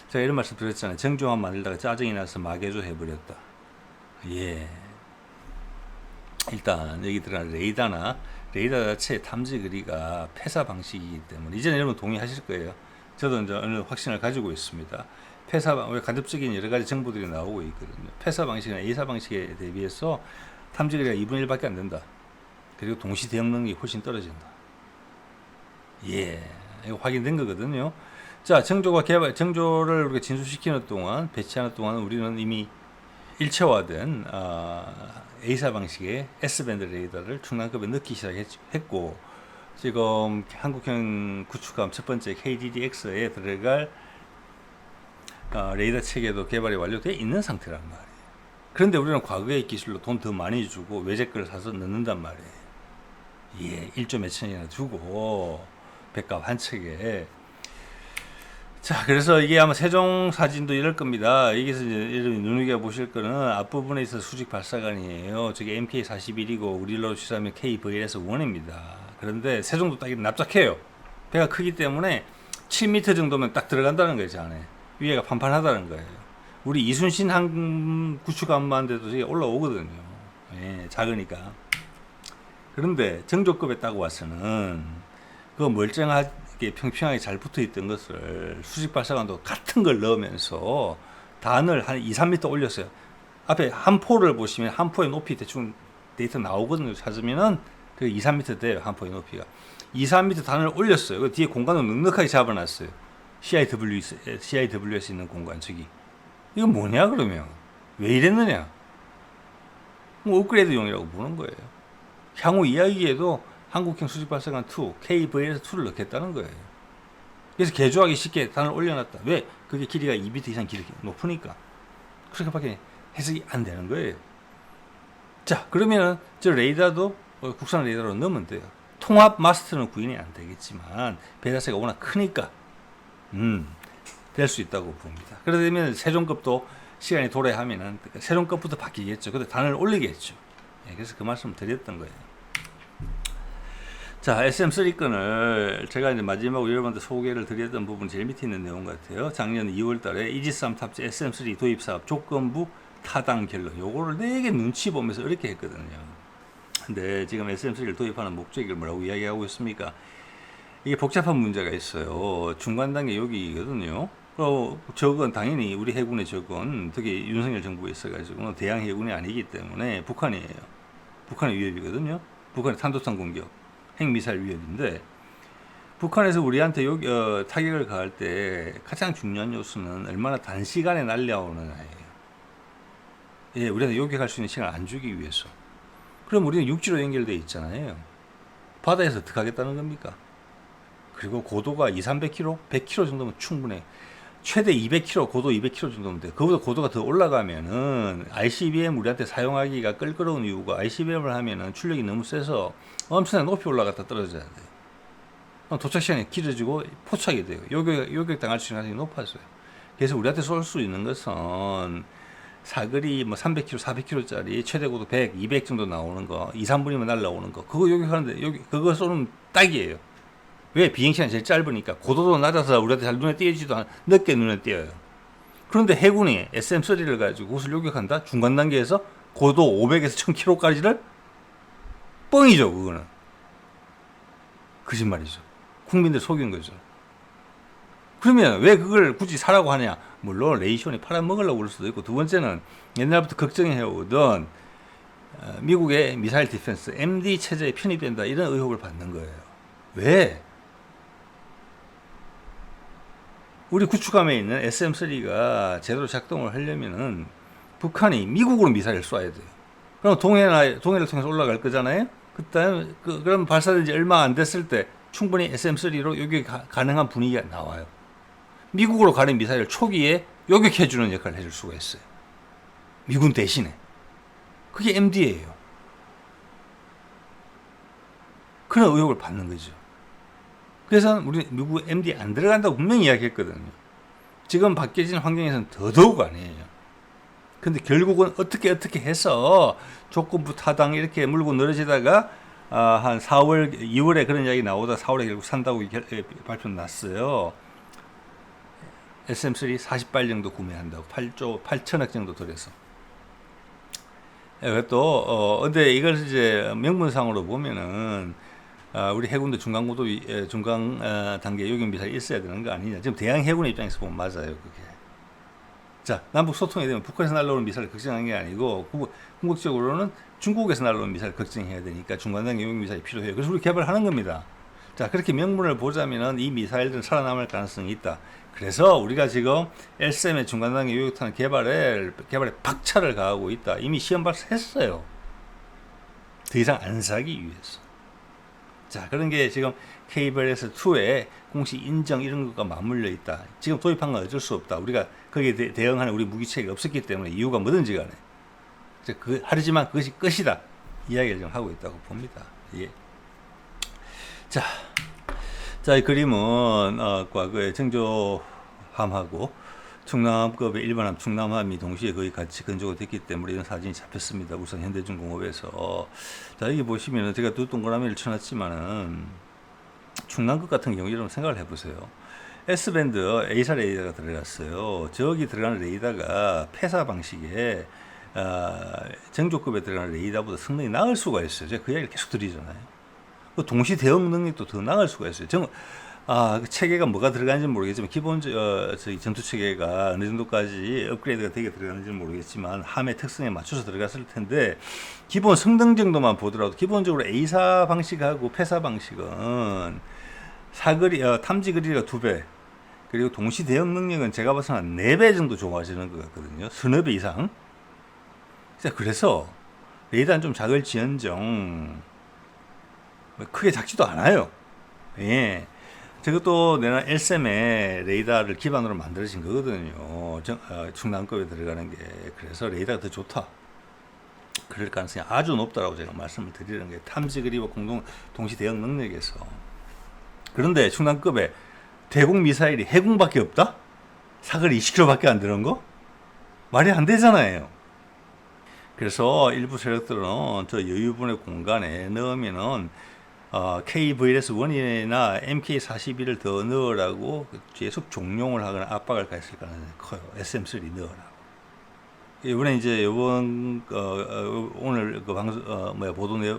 제가 이런 말씀 드렸잖아요. 정조만 만들다가 짜증이 나서 마개조 해버렸다. 예. 일단 여기 들어간 레이더 자체의 탐지 거리가 패사 방식이기 때문에, 이제는 여러분 동의하실 거예요. 저도 이제 어느 확신을 가지고 있습니다. 왜 간접적인 여러 가지 정보들이 나오고 있거든요. 패사 방식이나 A사 방식에 대비해서 탐지 거리가 2분의 1밖에 안 된다. 그리고 동시 대응 능력이 훨씬 떨어진다. 예, 이거 확인된 거거든요. 자, 정조를 우리가 진수시키는 동안, 배치하는 동안 우리는 이미 일체화된 A사 방식의 S밴드 레이더를 충남급에 넣기 시작했고, 지금 한국형 구축함 첫 번째 KDDX에 들어갈 레이더 체계도 개발이 완료되어 있는 상태란 말이에요. 그런데 우리는 과거의 기술로 돈 더 많이 주고 외제 거를 사서 넣는단 말이에요. 예, 1조 몇천이나 주고 백값 한 척에. 자, 그래서 이게 아마 세종 사진도 이럴 겁니다. 여기서 이제 여러분이 눈여겨보실 거는 앞부분에 있어서 수직 발사관이에요. 저게 MK41이고 우리로 취하면 KVLS1입니다. 그런데 세종도 딱 납작해요. 배가 크기 때문에 7m 정도면 딱 들어간다는 거예요, 저 안에. 위에가 판판하다는 거예요. 우리 이순신 항 구축함만 돼도 저게 올라오거든요. 예, 작으니까. 그런데 정조급에 딱 와서는 그 멀쩡하게 평평하게 잘 붙어 있던 것을 수직 발사관도 같은 걸 넣으면서 단을 한 2, 3m 올렸어요. 앞에 한 포를 보시면 한 포의 높이 대충 데이터 나오거든요. 찾으면은 그 2, 3m 돼요. 한 포의 높이가. 2, 3m 단을 올렸어요. 그 뒤에 공간을 넉넉하게 잡아놨어요. CIWS 있는 공간, 저기. 이건 뭐냐, 그러면? 왜 이랬느냐? 뭐 업그레이드용이라고 보는 거예요. 향후 이야기에도 한국형 수직발사관 2, KVLS2를 넣겠다는 거예요. 그래서 개조하기 쉽게 단을 올려놨다. 왜? 그게 길이가 2m 이상 길이 높으니까. 그렇게밖에 해석이 안 되는 거예요. 자, 그러면은 저 레이더도 국산 레이더로 넣으면 돼요. 통합 마스터는 구인이 안 되겠지만 배 자체가 워낙 크니까 될 수 있다고 봅니다. 그러다 보면 세종급도 시간이 도래하면은 세종급부터 바뀌겠죠. 근데 단을 올리겠죠. 예, 그래서 그 말씀을 드렸던 거예요. 자, SM3 건을 제가 이제 마지막으로 여러분한테 소개를 드렸던 부분 제일 밑에 있는 내용 같아요. 작년 2월 달에 이지스함 탑재 SM3 도입 사업 조건부 타당 결론. 요거를 되게 눈치 보면서 이렇게 했거든요. 근데 지금 SM3를 도입하는 목적을 뭐라고 이야기하고 있습니까? 이게 복잡한 문제가 있어요. 중간 단계 여기거든요. 적은 당연히 우리 해군의 적은 특히 윤석열 정부에 있어가지고 대양 해군이 아니기 때문에 북한이에요. 북한의 위협이거든요. 북한의 탄도탄 공격, 핵미사일 위협인데 북한에서 우리한테 타격을 가할 때 가장 중요한 요소는 얼마나 단시간에 날려오느냐예요. 예, 우리한테 요격할 수 있는 시간을 안 주기 위해서. 그럼 우리는 육지로 연결되어 있잖아요. 바다에서 어떻게 하겠다는 겁니까? 그리고 고도가 2, 300km, 100km 정도면 충분해. 최대 200km, 고도 200km 정도면 돼. 그보다 고도가 더 올라가면은 ICBM 우리한테 사용하기가 끌끄러운 이유가 ICBM을 하면은 출력이 너무 세서 엄청나게 높이 올라갔다 떨어져야 돼요. 도착 시간이 길어지고 포착이 돼요. 요격 당할 수 있는 가능성이 높아져요. 그래서 우리한테 쏠 수 있는 것은 사거리 뭐 300km, 400km짜리 최대 고도 100, 200 정도 나오는 거, 2, 3분이면 날라오는 거, 그거 요격하는데, 여기, 그거 쏘는 딱이에요. 왜? 비행시간이 제일 짧으니까. 고도도 낮아서 우리한테 잘 눈에 띄지도 않아. 늦게 눈에 띄어요. 그런데 해군이 SM-3를 가지고 그것을 요격한다? 중간 단계에서 고도 500에서 1000km까지를? 뻥이죠, 그거는. 거짓말이죠. 국민들 속인 거죠. 그러면 왜 그걸 굳이 사라고 하냐? 물론 레이시온이 팔아먹으려고 그럴 수도 있고, 두 번째는 옛날부터 걱정해오던 미국의 미사일 디펜스 MD 체제에 편입된다 이런 의혹을 받는 거예요. 왜? 우리 구축함에 있는 SM-3가 제대로 작동을 하려면은 북한이 미국으로 미사일을 쏴야 돼요. 그럼 동해를 통해서 올라갈 거잖아요. 그다음 그럼 발사된 지 얼마 안 됐을 때 충분히 SM-3로 요격이 가능한 분위기가 나와요. 미국으로 가는 미사일 초기에 요격해주는 역할을 해줄 수가 있어요. 미군 대신에. 그게 MD예요. 그런 의혹을 받는 거죠. 그래서 우리 미국 MD 안 들어간다고 분명히 이야기했거든요. 지금 바뀌어진 환경에서는 더더욱 아니에요. 근데 결국은 어떻게 해서 조건부 타당 이렇게 물고 늘어지다가 한 4월, 2월에 그런 이야기 나오다 4월에 결국 산다고 발표 났어요. SM-3 40발 정도 구매한다고 8조 8천억 정도 들여서. 근데 이걸 이제 명분상으로 보면은 우리 해군도 중간 단계 요격 미사일이 있어야 되는 거 아니냐. 지금 대양 해군의 입장에서 보면 맞아요, 그게. 자, 남북 소통이 되면 북한에서 날라오는 미사일 걱정하는 게 아니고 궁극적으로는 중국에서 날라오는 미사일 걱정해야 되니까 중간 단계 요격 미사일이 필요해요. 그래서 우리 개발하는 겁니다. 자, 그렇게 명분을 보자면은 이 미사일들은 살아남을 가능성이 있다. 그래서 우리가 지금 LSM의 중간 단계 요격탄 개발에 박차를 가하고 있다. 이미 시험 발사했어요. 더 이상 안 사기 위해서. 자, 그런 게 지금 KBLS2의 공식 인정 이런 것과 맞물려 있다. 지금 도입한 건 어쩔 수 없다. 우리가 거기에 대응하는 우리 무기체계가 없었기 때문에 이유가 뭐든지 간에. 하지만 그것이 끝이다. 이야기를 지금 하고 있다고 봅니다. 예. 자, 이 그림은 과거에 정조함하고 충남급의 일반함, 충남함이 동시에 거의 같이 건조가 됐기 때문에 이런 사진이 잡혔습니다. 울산 현대중공업에서. 자, 여기 보시면은 제가 두 동그라미를 쳐놨지만은 충남급 같은 경우 여러분 생각을 해보세요. S밴드 A사 레이더가 들어갔어요. 저기 들어가는 레이더가 폐사 방식에 정조급에 들어가는 레이더보다 성능이 나을 수가 있어요. 제가 그 이야기를 계속 드리잖아요. 동시 대응 능력도 더 나을 수가 있어요. 그 체계가 뭐가 들어가는지 모르겠지만 저희 전투 체계가 어느 정도까지 업그레이드가 되게 들어가는지 모르겠지만 함의 특성에 맞춰서 들어갔을 텐데 기본 성능 정도만 보더라도 기본적으로 A사 방식하고 폐사 방식은 탐지 거리가 2배 그리고 동시 대응 능력은 제가 봐서는 한 4배 정도 좋아지는 것 같거든요. 서너 배 이상. 그래서 레이더는 좀 작을지언정 크게 작지도 않아요. 예. 저것도 내가 LSM의 레이더를 기반으로 만들어진 거거든요. 충남급에 들어가는 게. 그래서 레이더가 더 좋다. 그럴 가능성이 아주 높다라고 제가 말씀을 드리는 게 탐지 거리와 동시 대응 능력에서. 그런데 충남급에 대공 미사일이 해공밖에 없다? 사거리 20km밖에 안 되는 거? 말이 안 되잖아요. 그래서 일부 세력들은 저 여유분의 공간에 넣으면은 KVLS1이나 MK41을 더 넣으라고 계속 종용을 하거나 압박을 가했을 가능성이 커요. SM3 넣으라고. 이번에 이제 오늘 그 방송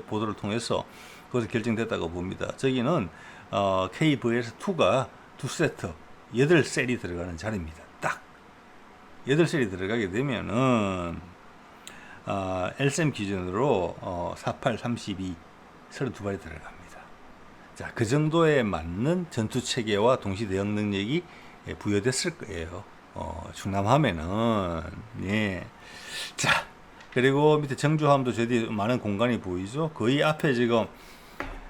보도를 통해서 그것이 결정됐다고 봅니다. 저기는 KVLS2가 2세트 8셀이 들어가는 자리입니다. 딱 8셀이 들어가게 되면은 LSM 기준으로 48, 32 32발이 들어갑니다. 자, 그 정도에 맞는 전투 체계와 동시 대응 능력이 부여됐을 거예요. 충남함에는. 예. 자, 그리고 밑에 정주함도 저기 많은 공간이 보이죠? 거의 앞에 지금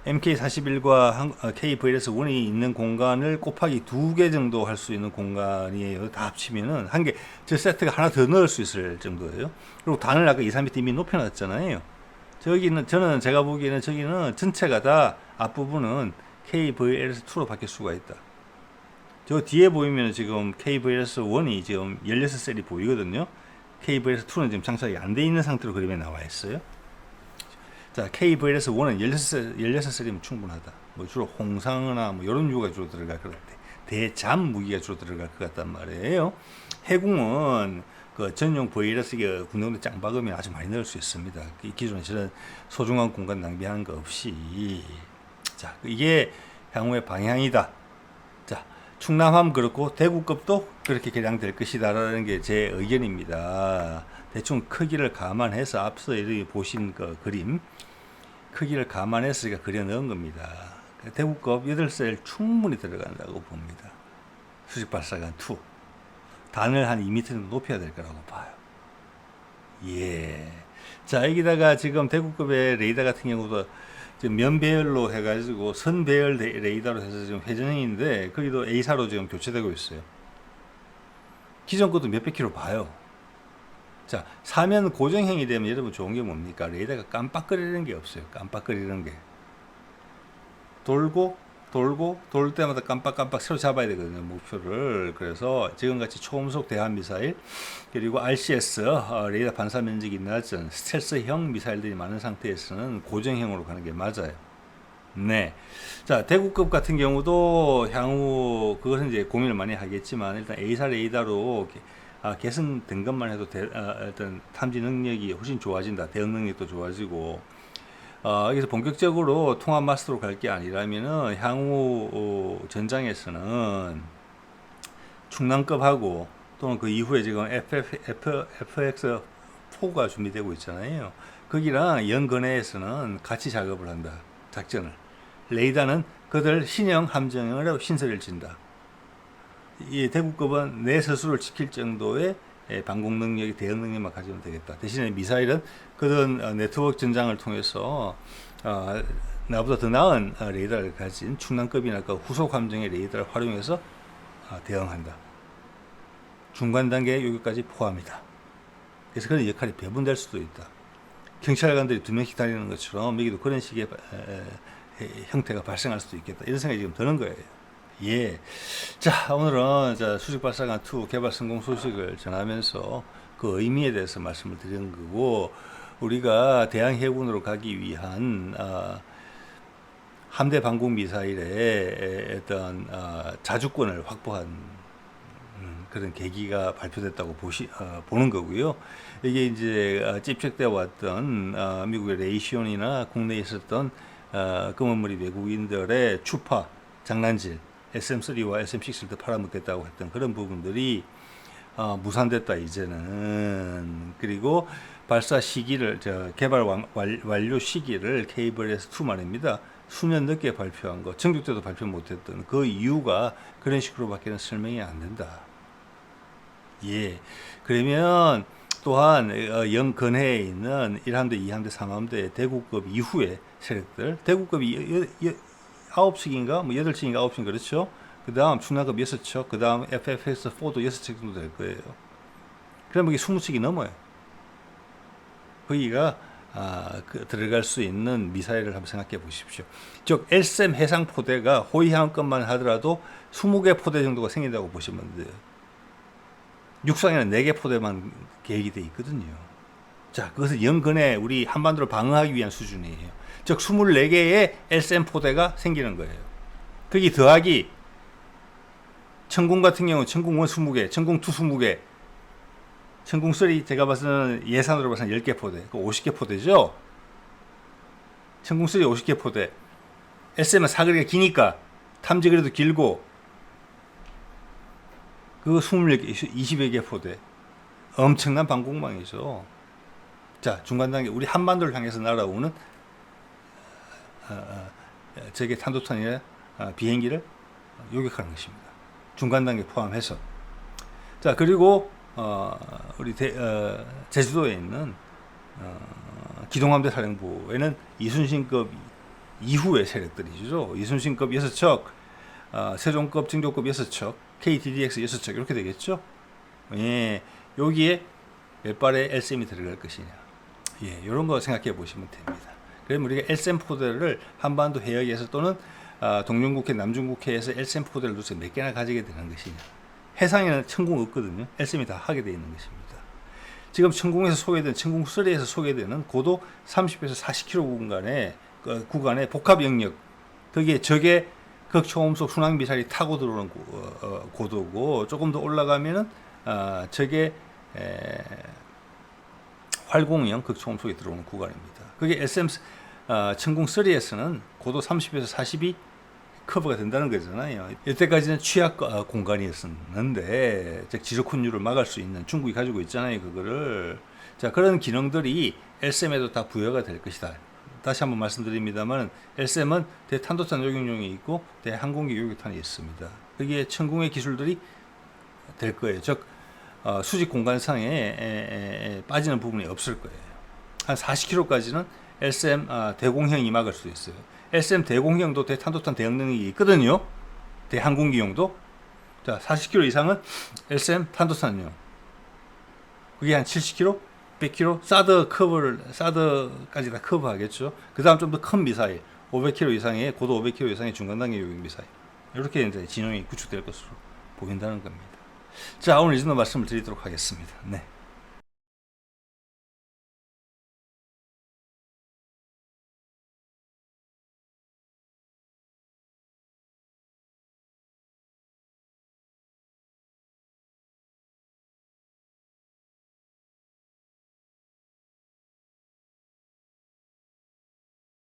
MK41과 KVLS1이 있는 공간을 곱하기 2개 정도 할 수 있는 공간이에요. 다 합치면은 한 개, 저 세트가 하나 더 넣을 수 있을 정도예요. 그리고 단을 아까 2, 3m 이미 높여놨잖아요. 저는 제가 보기에는 저기는 전체가 다 앞부분은 KVLS2로 바뀔 수가 있다. 저 뒤에 보이면 지금 KVLS1이 지금 16셀이 보이거든요. KVLS2는 지금 장착이 안 돼 있는 상태로 그림에 나와 있어요. 자, KVLS1은 16셀이면 충분하다. 뭐 주로 홍상이나 뭐 이런 유가 주로 들어갈 것 같아. 대잠 무기가 주로 들어갈 것 같단 말이에요. 해군은 그 전용 VLS 군용도 짱 박으면 아주 많이 넣을 수 있습니다. 기존에 저런 소중한 공간 낭비하는 거 없이. 자, 이게 향후의 방향이다. 자, 충남함 그렇고 대구급도 그렇게 개량될 것이다라는 게 제 의견입니다. 대충 크기를 감안해서 앞서 이렇게 보신 그 그림 크기를 감안해서 제가 그려 넣은 겁니다. 대구급 8셀 충분히 들어간다고 봅니다. 수직 발사관 2 단을 한 2m 정도 높여야 될 거라고 봐요. 예. 자, 여기다가 지금 대구급의 레이더 같은 경우도 지금 면 배열로 해가지고 선 배열 레이더로 해서 지금 회전형인데 거기도 A사로 지금 교체되고 있어요. 기존 것도 몇백 킬로 봐요. 자, 사면 고정형이 되면 여러분 좋은 게 뭡니까? 레이더가 깜빡거리는 게 없어요. 깜빡거리는 게. 돌고 돌 때마다 깜빡깜빡 새로 잡아야 되거든요. 목표를. 그래서 지금같이 초음속 대함 미사일 그리고 RCS 레이더 반사 면적이 낮은 스텔스형 미사일들이 많은 상태에서는 고정형으로 가는 게 맞아요. 네. 자, 대구급 같은 경우도 향후 그것은 이제 고민을 많이 하겠지만 일단 A사 레이더로 개선된 것만 해도 일단 탐지 능력이 훨씬 좋아진다. 대응 능력도 좋아지고 여기서 본격적으로 통합 마스터로 갈 게 아니라면은 향후 전장에서는 충남급하고 또는 그 이후에 지금 FX4가 준비되고 있잖아요. 거기랑 연근해에서는 같이 작업을 한다. 작전을. 레이더는 그들 신형 함정으로 신설을 진다. 이 대구급은 내 스스로를 지킬 정도의 방공 능력이 대응 능력만 가지면 되겠다. 대신에 미사일은 그런 네트워크 전장을 통해서 나보다 더 나은 레이더를 가진 충남급이나 그 후속 함정의 레이더를 활용해서 대응한다. 중간 단계 요격까지 포함이다. 그래서 그런 역할이 배분될 수도 있다. 경찰관들이 2명씩 다니는 것처럼 여기도 그런 식의 형태가 발생할 수도 있겠다. 이런 생각이 지금 드는 거예요. 예. 자, 오늘은 수직 발사관 2 개발 성공 소식을 전하면서 그 의미에 대해서 말씀을 드리는 거고, 우리가 대항 해군으로 가기 위한 함대 방공 미사일의 어떤 자주권을 확보한 그런 계기가 발표됐다고 보는 거고요. 이게 이제 집적되어 왔던 미국의 레이시온이나 국내에 있었던 검은머리 외국인들의 추파, 장난질, SM3와 SM6를 팔아먹겠다고 했던 그런 부분들이 무산됐다 이제는. 그리고 발사 시기를 개발 완료 시기를 KVLS2 말입니다. 수년 늦게 발표한 거, 정규 때도 발표 못했던 그 이유가 그런 식으로밖에는 설명이 안 된다. 예. 그러면 또한 영근해에 있는 1함대, 2함대, 3함대 대구급 이후의 세력들, 대구급이 9척인가? 뭐 8척인가 9척인가 그렇죠? 그 다음 충남급 6척, 그 다음 FFX4도 6척 정도 될 거예요. 그러면 이게 20척이 넘어요. 거기가 들어갈 수 있는 미사일을 한번 생각해 보십시오. 즉 LSM 해상포대가 호위함급만 하더라도 20개 포대 정도가 생긴다고 보시면 돼요. 육상에는 4개 포대만 계획이 돼 있거든요. 자, 그것은 영근해 우리 한반도를 방어하기 위한 수준이에요. 즉 24개의 LSM 포대가 생기는 거예요. 거기 더하기 천궁 같은 경우 천궁 1 20개, 천궁 2 20개, 천궁 3 제가 봐서는 예산으로 봐서는 10개 포대, 그 50개 포대죠. 천궁 3 50개 포대. SM은 사거리가 기니까 탐지 거리도 길고 그 24개, 20여 개 포대. 엄청난 방공망이죠. 자, 중간 단계 우리 한반도를 향해서 날아오는 적의 탄도탄이나 비행기를 요격하는 것입니다. 중간 단계 포함해서. 자, 그리고 우리 제주도에 있는 기동함대 사령부에는 이순신급 이후의 세력들이죠. 이순신급 6척, 세종급, 증조급 6척, KTDX 6척 이렇게 되겠죠. 예, 여기에 몇 발의 LSM이 들어갈 것이냐. 예, 이런 거 생각해 보시면 됩니다. 그러면 우리가 LSM 포대를 한반도 해역에서 또는 동중국해, 남중국해에서 LSM 포대를 도대체 몇 개나 가지게 되는 것이냐. 해상에는 천궁 없거든요. LSM이 다 하게 되어 있는 것입니다. 지금 천궁에서 소개된 천궁3에서 소개되는 고도 30에서 40km 구간의 복합 영역, 거기에 적의 극초음속 순항 미사일이 타고 들어오는 고도고, 조금 더 올라가면은 적의 활공형 극초음속에 들어오는 구간입니다. 그게 SM 천궁3에서는 고도 30에서 40이 커버가 된다는 거잖아요. 이때까지는 취약 공간이었는데, 즉 지속 혼류를 막을 수 있는, 중국이 가지고 있잖아요, 그거를. 자, 그런 기능들이 LSM에도 다 부여가 될 것이다. 다시 한번 말씀드립니다만, LSM은 대탄도탄 요격용이 있고 대항공기 요격탄이 있습니다. 거기에 천궁의 기술들이 될 거예요. 즉 수직 공간상에 빠지는 부분이 없을 거예요. 한 40km까지는 LSM 대공형이 막을 수 있어요. LSM 대공형도 대탄도탄 대응 능력이 있거든요. 대항공기용도. 자, 40km 이상은 LSM 탄도탄용. 그게 한 70km, 100km, 사드까지 다 커버하겠죠. 그 다음 좀 더 큰 미사일, 500km 이상의, 고도 500km 이상의 중간단계 요격 미사일. 이렇게 이제 진영이 구축될 것으로 보인다는 겁니다. 자, 오늘 이 정도 말씀을 드리도록 하겠습니다. 네.